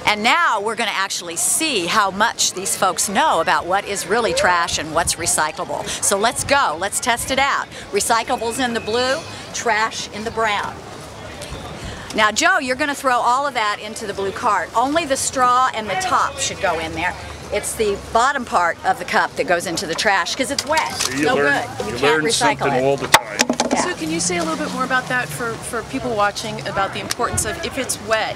And now we're going to actually see how much these folks know about what is really trash and what's recyclable. So let's go. Let's test it out. Recyclables in the blue, trash in the brown. Now, Joe, you're going to throw all of that into the blue cart. Only the straw and the top should go in there. It's the bottom part of the cup that goes into the trash because it's wet. It's no good. You can't recycle something it all the time. Yeah. So can you say a little bit more about that for people watching, about the importance of, if it's wet,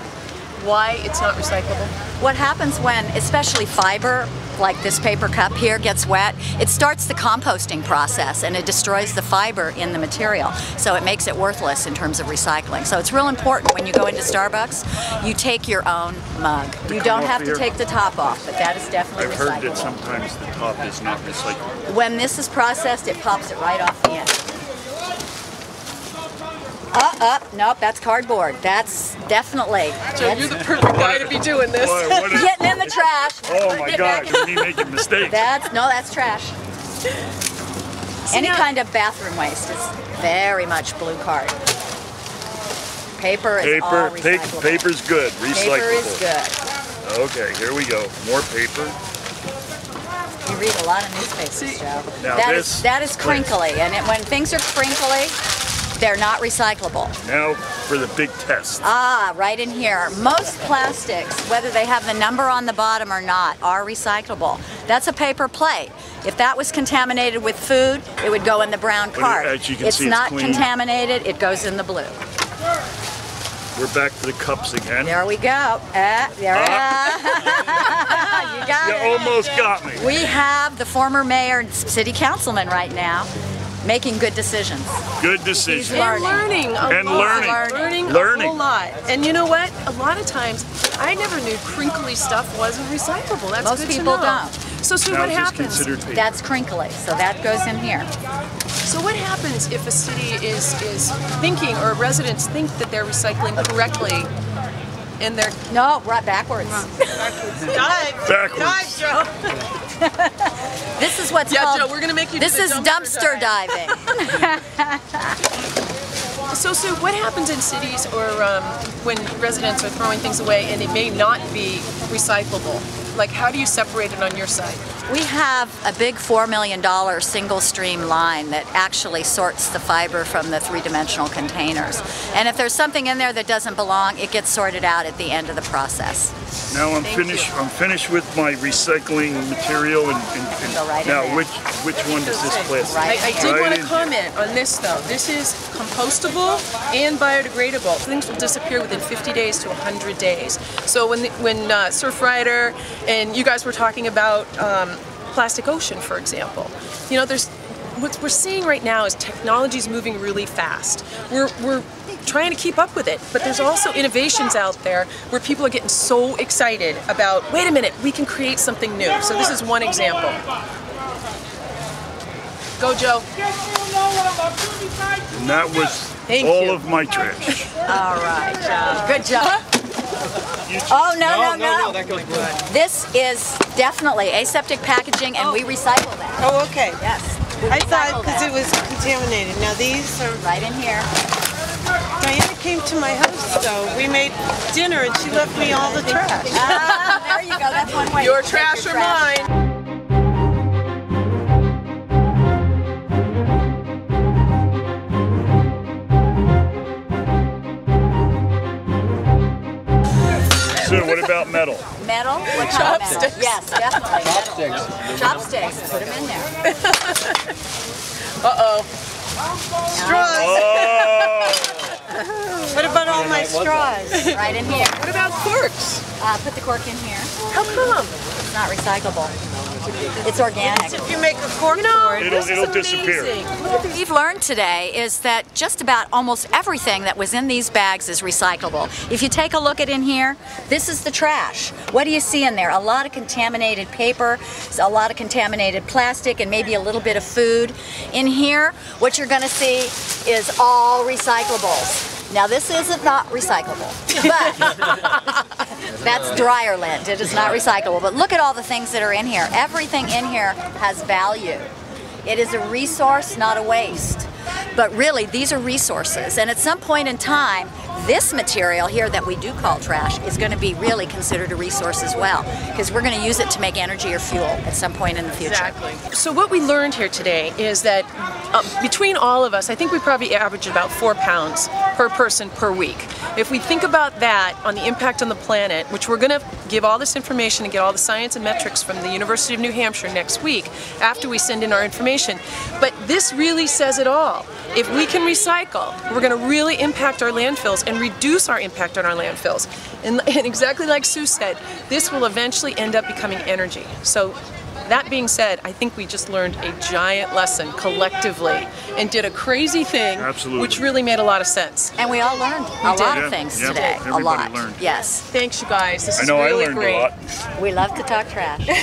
why it's not recyclable? What happens when, especially fiber, like this paper cup here, gets wet, it starts the composting process and it destroys the fiber in the material. So it makes it worthless in terms of recycling. So it's real important when you go into Starbucks, you take your own mug. You don't have to take the top off, but that is definitely recyclable. I've heard that sometimes the top is not recyclable. When this is processed, it pops it right off the end. Nope, that's cardboard. That's definitely. So you're the perfect guy to be doing this. Getting in the trash. Oh my God, me making mistakes. That's trash. Any kind of bathroom waste is very much blue card. Paper is all recyclable. Paper's good, recyclable. Paper is good. Okay, here we go. More paper. You read a lot of newspapers, Joe. Now that is crinkly, and when things are crinkly, they're not recyclable. Now for the big test. Ah, right in here. Most plastics, whether they have the number on the bottom or not, are recyclable. That's a paper plate. If that was contaminated with food, it would go in the brown cart. As you can It's see, not clean. contaminated, it goes in the blue. We're back to the cups again. There we go. There we go. You got it. You almost got me. We have the former mayor and city councilman right now making good decisions. Good decision. And learning a lot. Learning a whole lot. And you know what? A lot of times, I never knew crinkly stuff wasn't recyclable. That's Most good people to know. don't. So what happens? That's crinkly, so that goes in here. So what happens if a city is thinking, or residents think that they're recycling correctly, and they're right backwards. Backwards. Joe. This is what's called. Joe, we're gonna make you. This is dumpster diving. So Sue, what happens in cities or when residents are throwing things away and it may not be recyclable? Like, how do you separate it on your side? We have a big $4 million single stream line that actually sorts the fiber from the three-dimensional containers. And if there's something in there that doesn't belong, it gets sorted out at the end of the process. Now I'm finished with my recycling material and Go right now in there. which one does this plastic? I did want to comment on this though. This is compostable and biodegradable. Things will disappear within 50 days to 100 days. So when Surf Rider and you guys were talking about Plastic Ocean, for example, you know, what we're seeing right now is technology's moving really fast. We're trying to keep up with it, but there's also innovations out there where people are getting so excited about, wait a minute, we can create something new. So this is one example. Go, Joe. And that was all of my trash. All right, Joe. Good job. Oh, no. That goes good. This is definitely aseptic packaging, and we recycle that. Oh, okay. Yes. I thought because it was contaminated. Now these are... Right in here. Diana came to my house, though. We made dinner, and she left me all the trash. Ah, there you go. That's one way. Your to take trash or mine. So what about metal? Metal? What kind of metal? Chopsticks. Yes, definitely. Chopsticks. Put them in there. Uh-oh. Straws. Oh! What about all my straws? Right in here. What about corks? Put the cork in here. How come? It's not recyclable. It's organic. If you make a cork for it. It'll disappear. What we've learned today is that just about almost everything that was in these bags is recyclable. If you take a look at in here, this is the trash. What do you see in there? A lot of contaminated paper, a lot of contaminated plastic, and maybe a little bit of food. In here, what you're going to see is all recyclables. Now this isn't not recyclable, but that's dryer lint. It is not recyclable. But look at all the things that are in here. Everything in here has value. It is a resource, not a waste. But really, these are resources, and at some point in time, this material here that we do call trash is going to be really considered a resource as well, because we're going to use it to make energy or fuel at some point in the future. Exactly. So what we learned here today is that between all of us, I think we probably average about 4 pounds per person per week. If we think about that on the impact on the planet, which we're going to give all this information and get all the science and metrics from the University of New Hampshire next week after we send in our information, but this really says it all. If we can recycle, we're going to really impact our landfills and reduce our impact on our landfills. And exactly like Sue said, this will eventually end up becoming energy. So that being said, I think we just learned a giant lesson collectively and did a crazy thing, which really made a lot of sense. And we all learned a lot of things today. Everybody a lot. learned. Yes. Thanks, you guys. This is I know really I learned great. a lot. We love to talk trash. All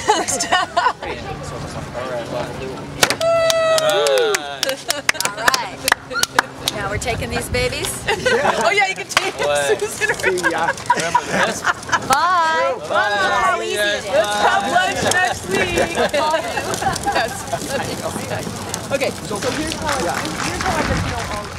right. Now we're taking these babies. Oh yeah, you can take it, Susan. Remember this? Bye. Bye. How easy it is. Let's have lunch next week. That's funny. Okay, so here's how I get to know all